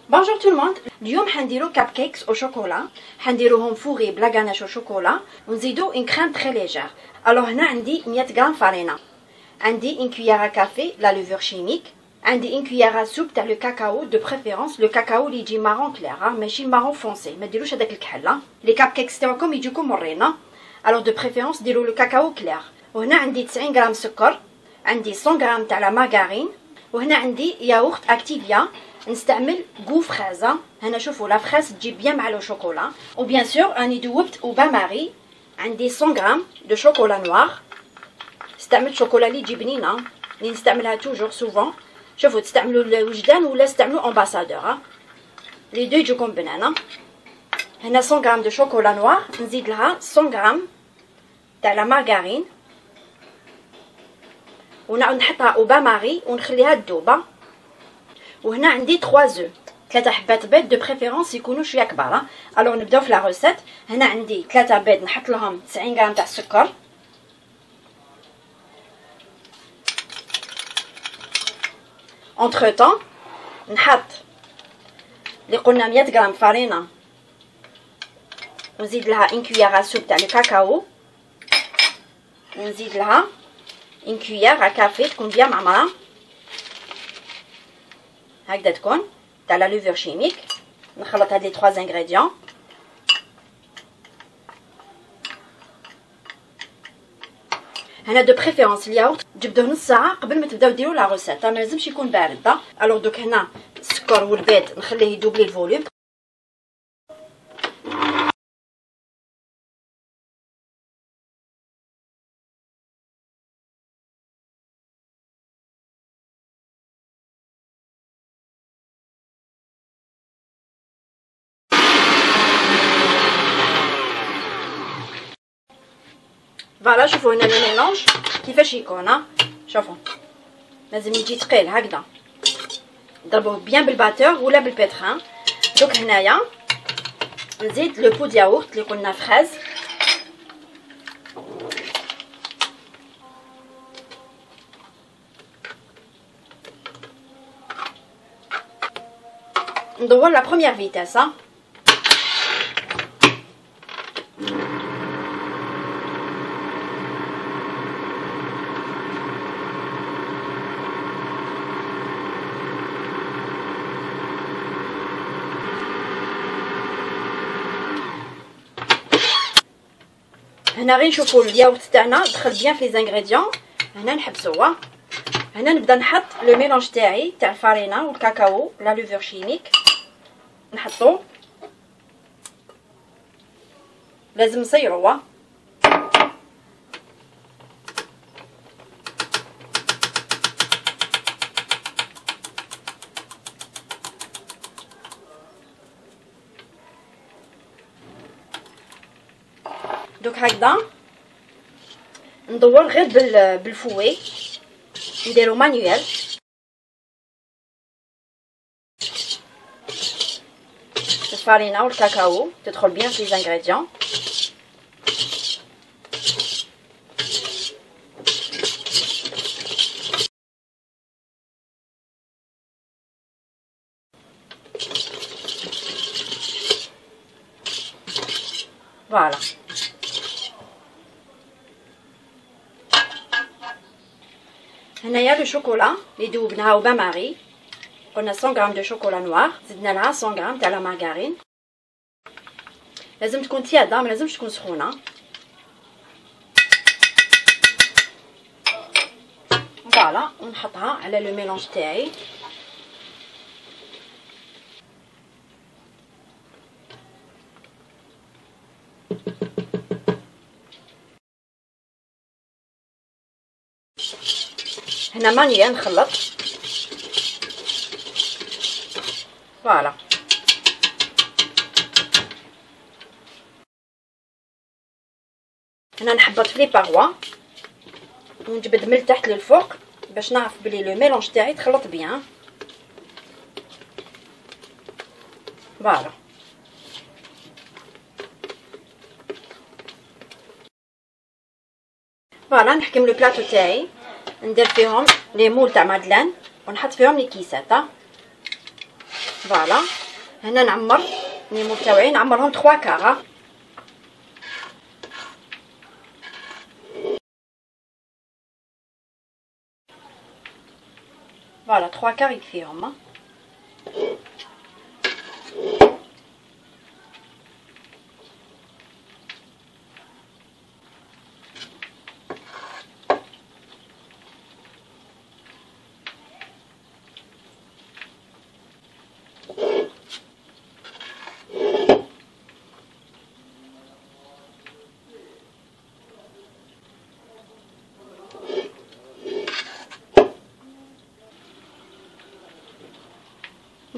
Bonjour tout le monde. اليوم حنديرو كاب كيكس au chocolat. حنديروهم فوغي بلا غاناش au chocolat ونزيدو une crème très légère. Alors هنا عندي 100 غرام فارينة. عندي une cuillère à café la levure chimique. عندي une cuillère à soupe تاع le cacao de préférence le cacao اللي يجي marron clair ماشي marron foncé. ما ديروش هذاك الكحل. Les كاب كيكس تاعكم يجيكم مرينا. Alors de préférence ديروا le cacao clair. وهنا عندي 90 غرام سكر. عندي 100 غرام تاع لا مارغارين. وهنا عندي ياغورت اكتيفيا. نستعمل غو فريزه. هنا شوفوا لا فريز تجي بيان مع لو شوكولا. وبيان سور راني دوبت او بان ماري. عندي 100 غرام دو شوكولا نوار. استعملت شوكولا اللي تجي بنينه اللي نستعملها توجور سوفون. شوفوا تستعملوا الوجدان ولا استعملوا امباسادور لي دو يجوكم بنانه. هنا 100 غرام دو شوكولا نوار. نزيد لها 100 غرام تاع لا مارغارين ونعاود نحطها او بان ماري ونخليها تذوب. وهنا عندي 3 زو 3 حبات بيض دو بريفيرونس يكونوا شويه كبار. الوغ نبداو في لا روسيت. هنا عندي 3 بيض نحط لهم 90 غرام تاع السكر. اونتر طون نحط اللي قلنا 100 غرام فارينه ونزيد لها ان كويير سوب تاع الكاكاو ونزيد لها ان كويير كافي تكون بيان معمره هكذا تكون تاع لا لوفور شيميك. نخلط هاد لي 3 انغريديون. هنا دو بريفيرونس الياغورت جبدوه نص ساعه قبل ما تبداو ديروا لا روسيت. ما لازمش يكون بارد. الوغ دوك هنا السكر والبيض نخليه يدوبلي الفوليوم. فوالا شوفوا هنا لو ميلونج كيفاش يكون. شوفوا لازم يجي ثقيل هكذا. ضربوه بيان بالباتور ولا بالبيتران. دوك هنايا نزيد لو بو ياغورت اللي قلنا فريز. ندور لا بروميير فيتاس. هنا غير نشوفوا الياغورت تاعنا دخل بيان في لي زانغريديون. هنا نحبسوه. هنا نبدا نحط لو ميلونج تاعي تاع الفارينه والكاكاو لا لوفور شيميك. نحطو لازم نصيروه. دوك هكذا ندور غير بالفوي نديرو مانيوال. الفارينه والكاكاو تدخل بيان في لي انغريديون. فوالا هنايا لو شوكولا اللي دوبناها وبان ماري. قلنا 100 غرام دو شوكولا نوار زدنا لها 100 غرام تاع لا مارغارين. لازم تكون تياده ما لازمش تكون سخونه. فوالا ونحطها على لو ميلونج تاعي. هنا مانيوال نخلط. فوالا هنا نحبط في لي باغوا ونجبد من التحت للفوق باش نعرف بلي لو ميلونج تاعي تخلط بيان. فوالا فوالا نحكم لو بلاطو تاعي. ندير فيهم لي مول تاع مادلان ونحط فيهم لي كيسات. فوالا. هنا نعمر النيمو تاوعي، نعمرهم 3 كارا. فوالا 3 كار يكفيهم.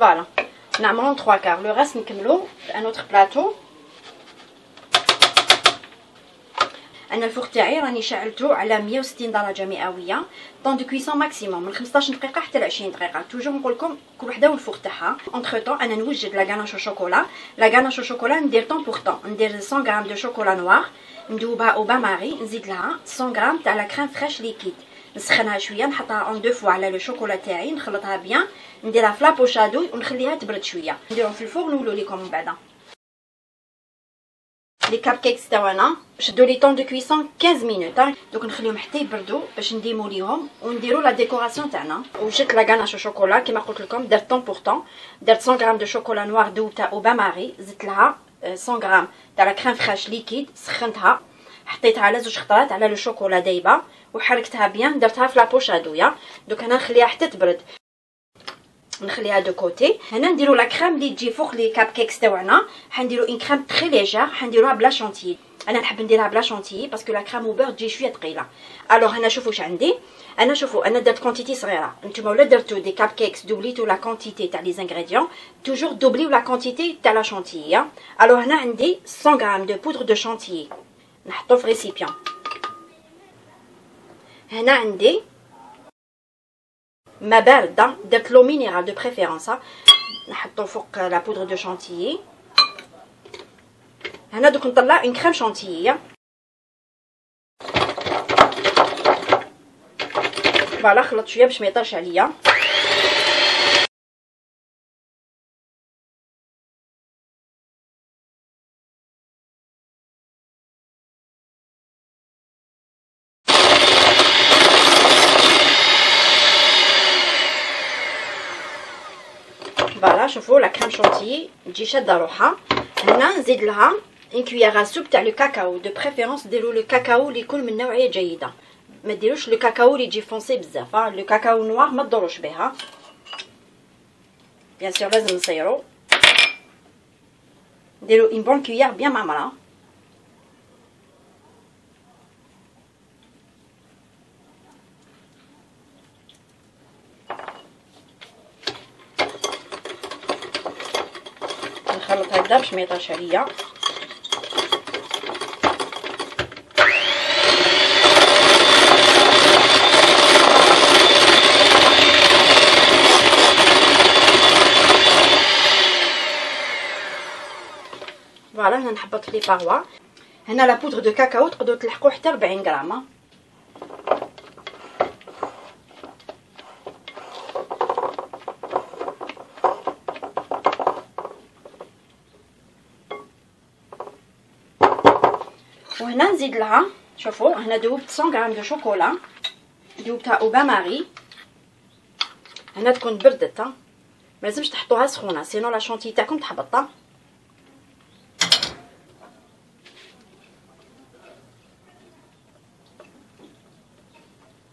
فوالا نعملهم 3 كار. لو راست نكملو بان اوتر بلاطو. انا الفوق تاعي راني شعلته على 160 درجه مئويه، طون دو كويسون ماكسيموم من 15 دقيقه حتى ل 20 دقيقه. توجور نقول لكم كل وحده والفوق تاعها. اونتر طون انا نوجد لا غاناش شوكولا. لا غاناش شوكولا ندير طون بور طون، ندير 100 غرام دو شوكولا نوار، ندوبها او با ماري، نزيد لها 100 غرام تاع لا كريم فريش ليكيد، نسخنها شويه، نحطها اون دو فوا على لو شوكولا تاعي، نخلطها بيان، نديرها في لابوشادوي ونخليها تبرد شويه، نديرهم في الفور نولو لكم من بعد. لي كاب كيكس تاعنا شدوا لي طون دو كويسون 15 مينوت. دوك نخليهم حتى يبردوا باش نديمو ليهم ونديروا لا ديكوراسيون تاعنا. وجدت لا غاناش شوكولا كيما قلت لكم، درت طون بور طون، درت 100 غرام دو شوكولا نوار دوبتها او با ماري، زدت لها 100 غرام تاع لا كريم فريش ليكيد، سخنتها، حطيتها على 2 خطرات على لو شوكولا دايبه وحركتها بيان، درتها في لابوشادويا. دوك انا نخليها حتى تبرد، نخليها دو كوتي. هنا نديرو لا كريم اللي تجي فوق لي كاب كيكس تاعنا، حنديرو اون كريم تري ليجير، حنديروها بلا شونتيي. انا نحب نديرها بلا شونتيي باسكو لا كريم وبور تجي شويه ثقيله. الوغ هنا شوفوا واش عندي. انا شوفوا انا درت كونتيتي صغيره، نتوما ولا درتو دي كاب كيكس دوبليتو لا كونتيتي تاع لي زانغريديون، توجور دوبليو لا كونتيتي تاع لا شونتيي. الوغ هنا عندي 100 غرام دو بودر دو شونتيي، نحطو في ريسيبيون. هنا عندي ما بارده، درت لو مينيرال دو بريفيرونس، نحطو فوق لا بودر دو شانتيي. هنا دوك نطلع اون كريم شانتيي. فوالا خلط شويه باش ما يطرش عليا. فوالا شوفوا لا كريم شانتيي تجي شاده روحها. هنا نزيد لها اون كويير سوب تاع لو كاكاو، دو بريفيرونس ديروا لو كاكاو اللي يكون من نوعيه جيده، ما ديروش لو كاكاو اللي يجي فونسي بزاف. لو كاكاو نوار ما تضروش بها، بيان سور لازم نصيرو. ديروا اون بون كويير بيان معمره. نخلط هكذا باش ما يطرش عليا. فوالا هنا نحبط لي باروا. هنا لا بودر دو كاكاو تقدروا تلحقوا حتى 40 غرام. وهنا نزيد لها، شوفوا هنا دوبت 100 غرام دو شوكولا، دوبتها او با ماري. هنا تكون بردت، ما لازمش تحطوها سخونه سينو لا شونتي تاعكم تحبط.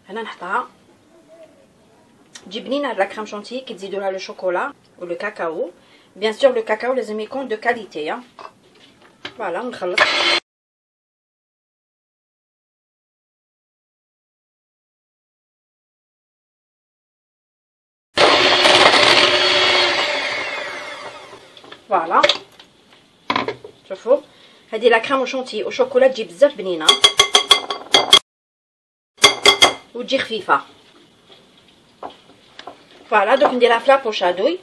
هنا نحطها تجي بنينه لا كريم شونتي كي تزيدوا لها لو شوكولا ولو كاكاو. بيان سور لو كاكاو لازم يكون دو كاليتي. فوالا نخلط. فوالا شوفوا هذه لا كريم شونتي وشوكولا تجي بزاف بنينه وتجي خفيفه. فوالا دوك نديرها في لابوشادوي.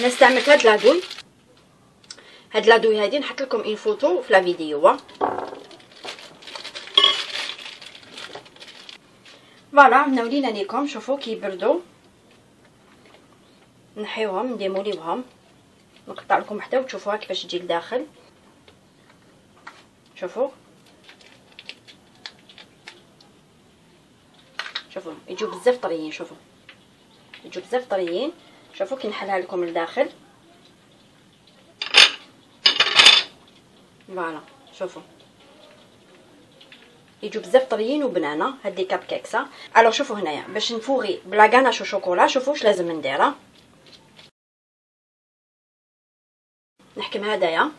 انا استعملت هاد لادوي، هاد لادوي هادي نحط لكم اون فوتو في لا فيديو. فوالا مناولين عليكم. شوفوا كي يبردوا نحيوهم نديموليوهم، نقطع لكم وحده وتشوفوها كيفاش تجي لداخل. شوفوا شوفوا يجوا بزاف طريين، شوفوا يجوا بزاف طريين. شوفوا كي نحلها لكم لداخل فوالا شوفوا يجوا بزاف طريين وبنانه. هاد لي كاب كيكسا. الوغ شوفوا هنايا باش نفوغي بلا غاناش وشوكولا. شوفوا واش لازم ندير. نحكم هدايا،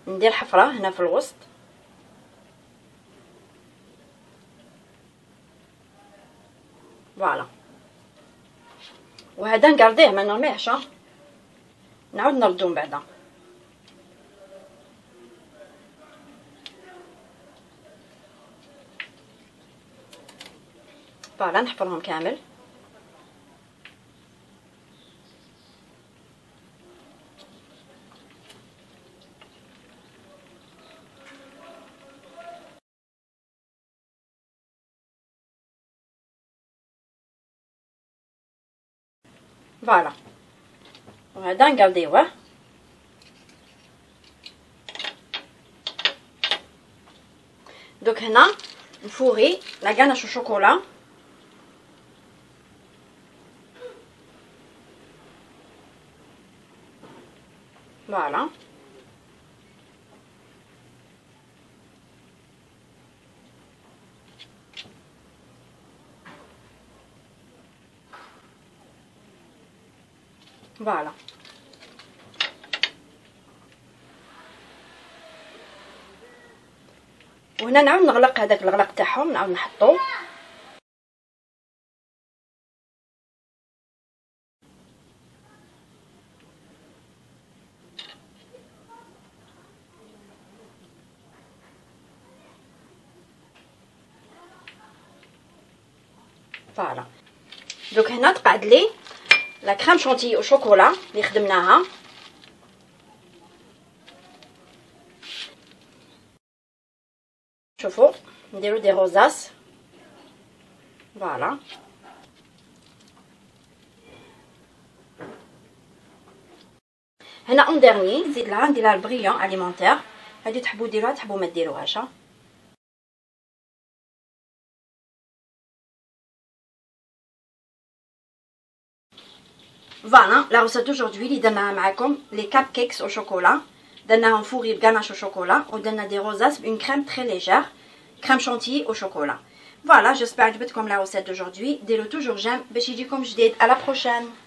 ندير حفره هنا في الوسط فوالا، وهذا نقرديه ما نرميهش، نعاود نردو من بعدا. فوالا نحفرهم كامل. فوالا وهذا نقرديوه. دوك هنا نفوغي لا غاناش وشوكولا. فوالا فوالا وهنا نعاود نغلق هذاك الغلق تاعهم، نعاود نحطو. فوالا دوك هنا تقعد لي لا كريم شونتي وشوكولا اللي خدمناها. شوفوا نديرو دي روزاس. فوالا هنا اون ديرني نزيد لها نديرها البريون اليمونتير. هادي تحبوا ديروها تحبوا ما ديروهاش. فوالا لا روسيت دوجوردي اللي درناها معاكم لي كاب كيكس او شوكولا. درناهم فوغي بغاناش او شوكولا ودرنا دي روزاس بون كريم تري ليجير كريم شونتي او شوكولا. فوالا جيسبر عجبتكم لا روسيت دوجوردي. ديروا توجور جيم باش يجيكم جديد. à la prochaine.